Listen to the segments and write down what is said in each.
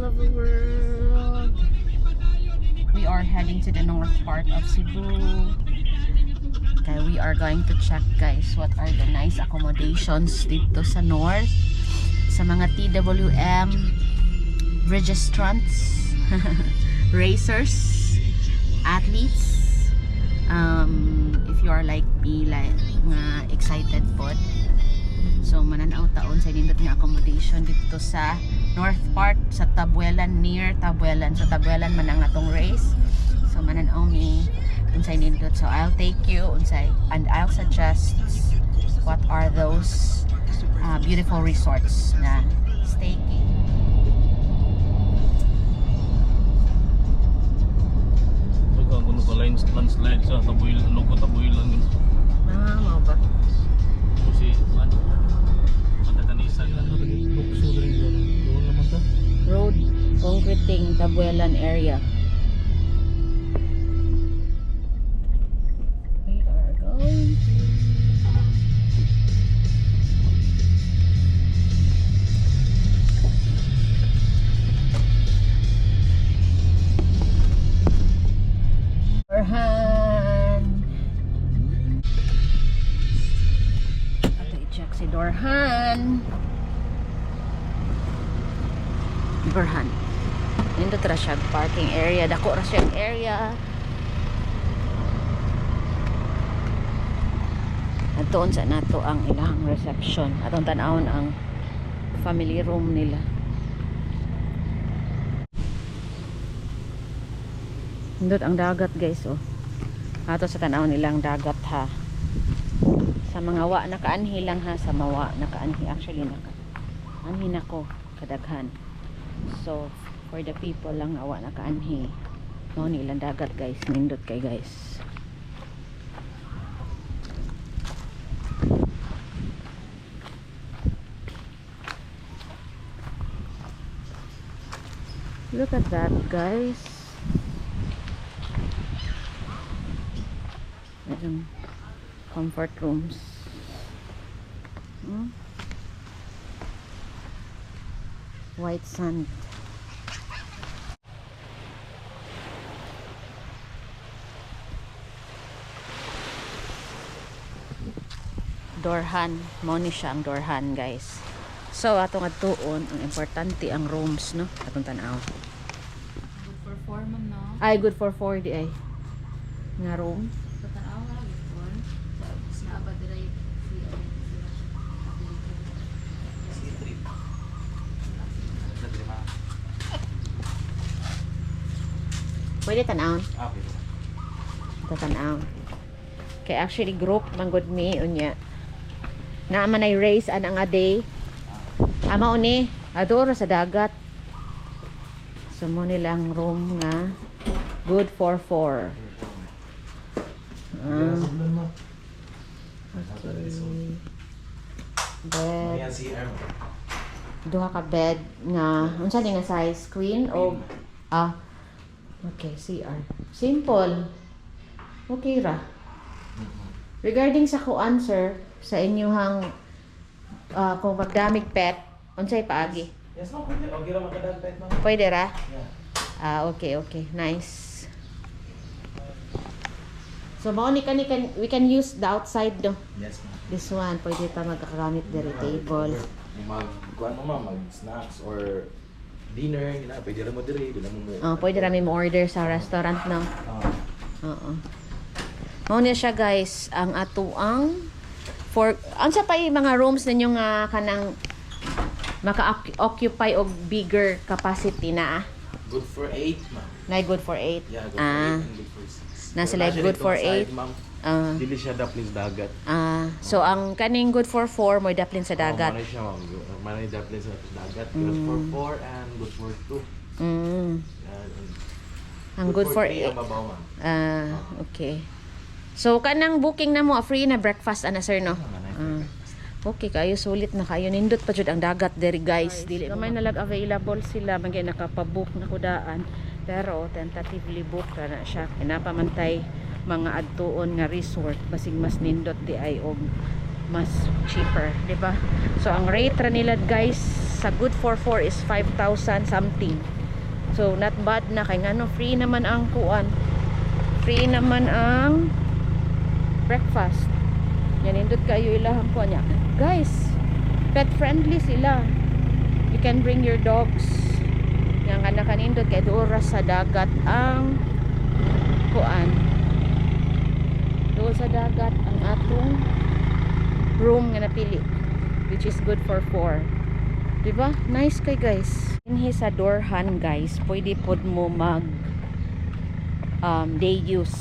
of the world. We are heading to the north part of Cebu. Okay, we are going to check, guys, what are the nice accommodations dito sa north. Sa mga TWM registrants, racers, athletes. If you are like me, like nga excited po, so mananaw taon sa nindot nga accommodation dito sa north part sa Tabuelan, near Tabuelan. So Tabuelan man ang atong race, so mananaw mi unsay nindot. So I'll take you unsay and I'll suggest what are those beautiful resorts na staying. Kuno ka landslide sa Tabuilan, Loco Tabuilan gud. Mao ba? Kasi ano? Mataganisan ka tukso rin doon naman ta. Road concreting Tabuelan area. We are going to Dorhan. Ato i-check si Dorhan. Dorhan. Nindot ra siya parking area, dako ra siya area. Adtoon sa nato ang ilang reception. Atong tan-awon ang family room nila. Nindot ang dagat, guys, oh. Ato sa tan-awon nilang dagat, ha. Sa mga wa nakaanhi lang, ha, sa mawa nakaanhi, actually nakaanhi nako kadaghan. So for the people lang na wa nakaanhi, no, nilang dagat, guys. Nindot kay, guys. Look at that, guys. Ayan, comfort rooms. White sand. Dorhan, mo ni siya ang Dorhan, guys. So atong adtuon, ang importante ang rooms, no, atong tan-aw. Good for 4 man, no? Ay, good for 4 di ay nga room. Sa tanaw nga, good for. Sa abadiray, Pwede tan-aw. Okay. Ito tan-aw. Kay actually group man good me unya. Naaman ay race an ang a day. Ama uni, adoro sa dagat. So mo nilang room nga good for 4. Okay. Bed. Duha ka bed nga unsa ni nga size, queen o okay, CR. Simple. Okay ra. Regarding sa kuan, sir, sa inyuhang kung magdamig pet, unsay paagi? Yes, no, pwede. Okay ra makadag pet man. Pwede ra? Yeah. Okay. Nice. So, we can use the outside, no? Yes, ma'am. This one, pwede pa magkakamit diri table. Kuan mo ma'am, mag snacks or dinner, gina, pwede ra mo diri, dili mo. Pwede rami mo order sa restaurant, no? Oo. Mao niya siya, guys, ang atuang ansa pa yung mga rooms ninyo nga kanang maka-occupy og bigger capacity na. Good for 8, ma'am. Na good for 8. Yeah, good for 8 and good for 6. Na sila good for 8. Dili siya daplin sa dagat. So ang kaning good for 4 mo daplin sa dagat. Manay siya, ma'am. Manay daplin sa dagat. Good for 4 and good for 2. Ang good for 8. Okay. So kanang booking na mo free na breakfast ana, sir, no? Okay kayo, sulit na kayo. Nindot pa jud ang dagat diri, guys. Dili gamay na lag available sila, magay nakapabook na kudaan, pero tentatively book na siya. Pinapamantay mga adtuon nga resort basig mas nindot di ay og mas cheaper, di ba? So ang rate ra nila, guys, sa good for 4 is 5,000 something. So not bad na kay ngano free naman ang kuan. Free naman ang breakfast. Yan indot kayo ilahang kuan niya. Guys, pet friendly sila. You can bring your dogs. Yang kana kanindot kay duura sa dagat ang kuan. Doon sa dagat ang atong room nga napili, which is good for 4. Diba? Nice kay guys. Inhi sa doorhan guys, pwede pod mo mag day use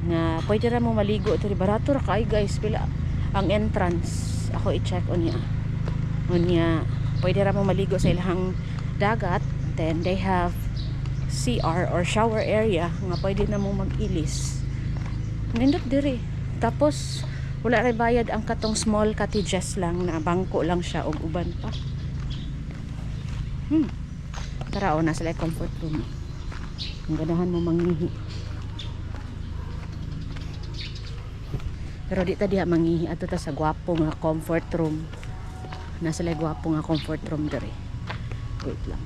nga pwede ra mo maligo ito. Barato ra kay guys. Pila ang entrance. Ako i-check on niya. Pwede ra mo maligo sa ilahang dagat. Then they have CR or shower area nga pwede na mo mag-ilis. Nindot diri. Tapos wala ray bayad ang katong small cottages lang na bangko lang siya og uban pa. Tara o nasa comfort room. Ang ganahan mo mangihi. Pero di ta diha mangihi ato ta sa gwapo nga comfort room. Nasa gwapo nga comfort room diri. Wait lang.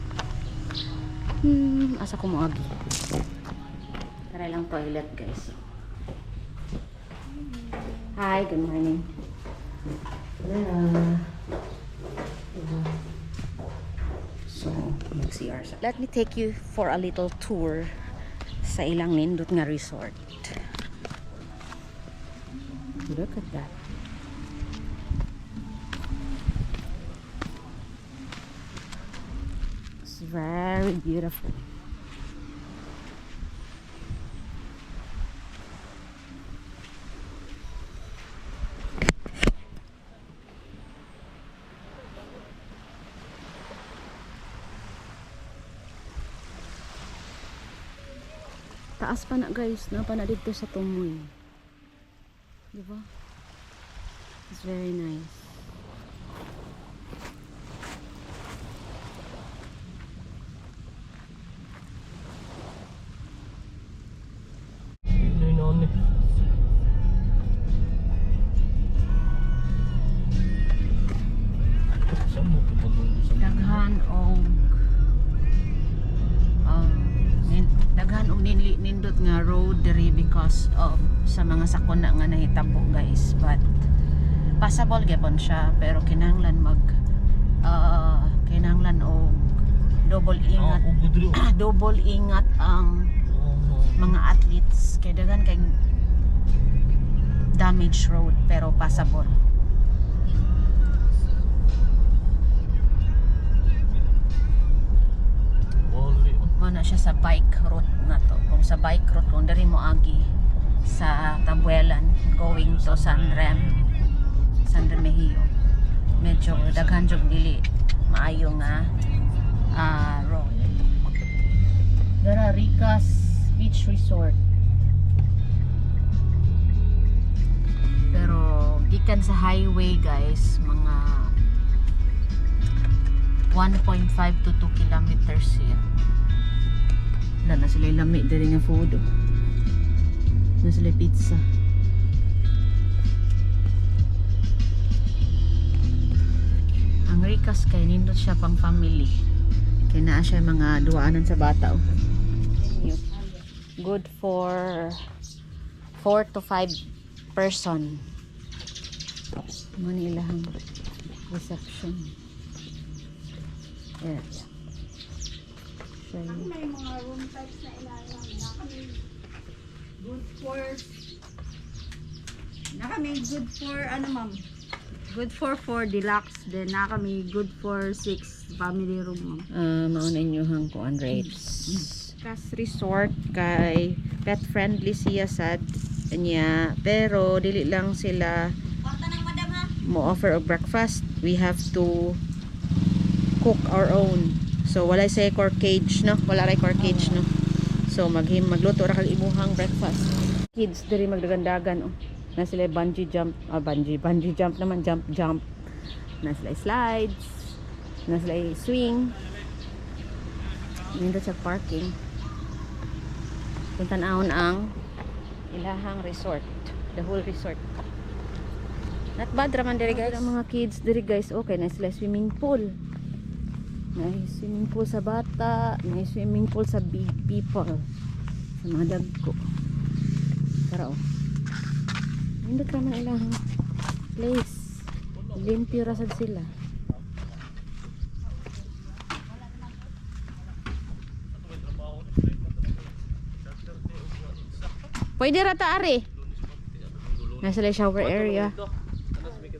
Asa ko moagi. Tara lang toilet guys. Hi, good morning. So, mag-CR sa. Let me take you for a little tour sa ilang nindot nga resort. Look at that. It's very beautiful. Taas pa na guys, napa na dito sa tumoy. Diba? It's very nice. Noon eh. Saan mo pupunta sa Daghan og daghan og nindot nga road diri because of sa mga sakuna nga nahitabo guys, but passable gyapon siya pero kinahanglan kinahanglan og double ingat. Double ingat ang mga athletes kay daghan kay damage road pero passable. Wala siya sa bike route na to. Kung sa bike route kung dari mo agi sa Tabuelan going to San Remigio, medyo daghan jog dili maayo nga road. Dara Ricas Beach Resort. Pero gikan sa highway guys, mga 1.5 to 2 kilometers siya. Na sila lami diri nga food. Na sila pizza. Ang Ricas kay nindot siya pang family. Kay naa siya mga duaanan sa bata. Good for 4 to 5 person. Manilahang reception. Yeah. May mga room types na ilalim na kami good for ano ma'am, good for 4 deluxe, then na kami good for 6 family room ma'am. Mauna nyo hang kuan rates. Kas resort kay pet friendly siya sad niya, pero dili lang sila mo offer og breakfast. We have to cook our own. So wala say core cage no, wala ray core cage no. So magluto ra kag imuhang breakfast. Kids diri magdagandagan oh. Na sila bungee jump, bungee jump naman, jump. Na sila slides, na sila swing. Nindot sa parking. Kung tan-awon ang ilahang resort, the whole resort. Not bad raman diri guys. Ang mga kids diri guys, okay na sila swimming pool. May swimming pool sa bata, may swimming pool sa big people, sa mga dagko. Tara oh. Hindi ka man ilang place. Limpyo rasad sila. Pwede rata ari. Nasa lang shower area.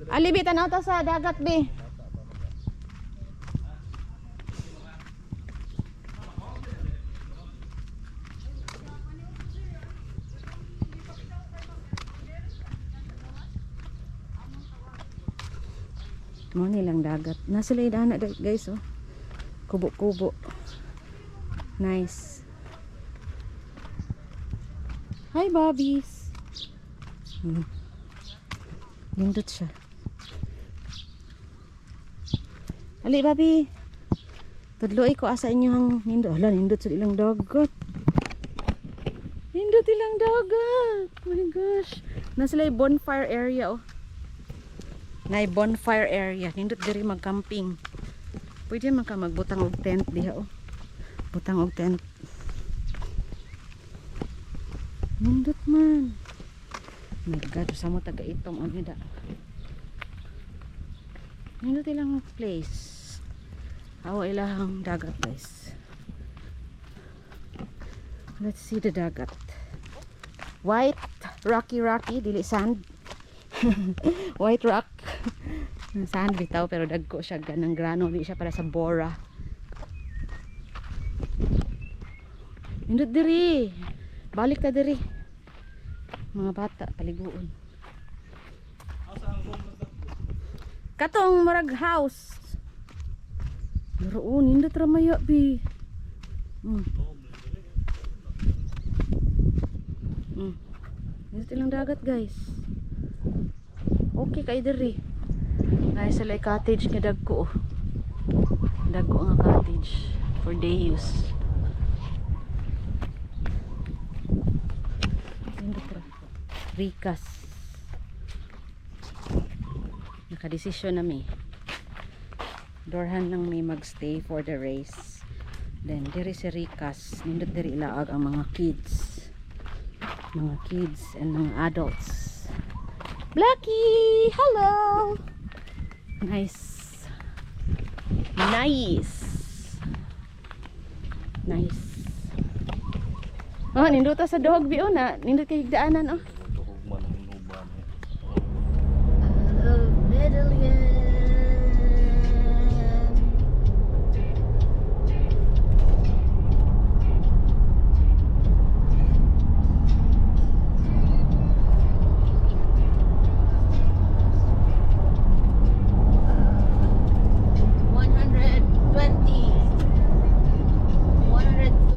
Ali bi tanaw ta sa dagat bi. Mo nilang dagat. Nasa lay dana guys oh. Kubo-kubo. Nice. Hi Bobbies. Lindot siya. Ali Bobby. Tudloy ko asa inyong nindot. Hala nindot sa ilang dagat. Nindot ilang dagat. Oh my gosh. Nasa lay bonfire area oh. Na bonfire area. Nindot diri mag-camping. Pwede man ka magbutang og tent diha oh. Butang og tent. Nindot man. Oh my God, sa mo taga itom ang hida. Nindot ilang place. Awa ilang dagat guys. Let's see the dagat. White, rocky, dili sand. White rock. Sand bitaw pero dagko siya ganang grano, di siya para sa bora. Nindot diri. Balik ta diri. Mga bata paliguon. Katong marag house. Naroon nindot ra maya bi. Nindot ilang dagat guys. Okay kay diri. Nay sa lay cottage nga dagko. Dagko nga cottage for day use. Ricas. Nakadesisyon na mi. Dorhan lang may magstay for the race. Then diri si Ricas. Nindot diri ilaag ang mga kids. Mga kids and mga adults. Blackie! Hello! Nice. Nice. Nice. Oh, nindot ta sa dog view na. Nindot kay higdaanan oh.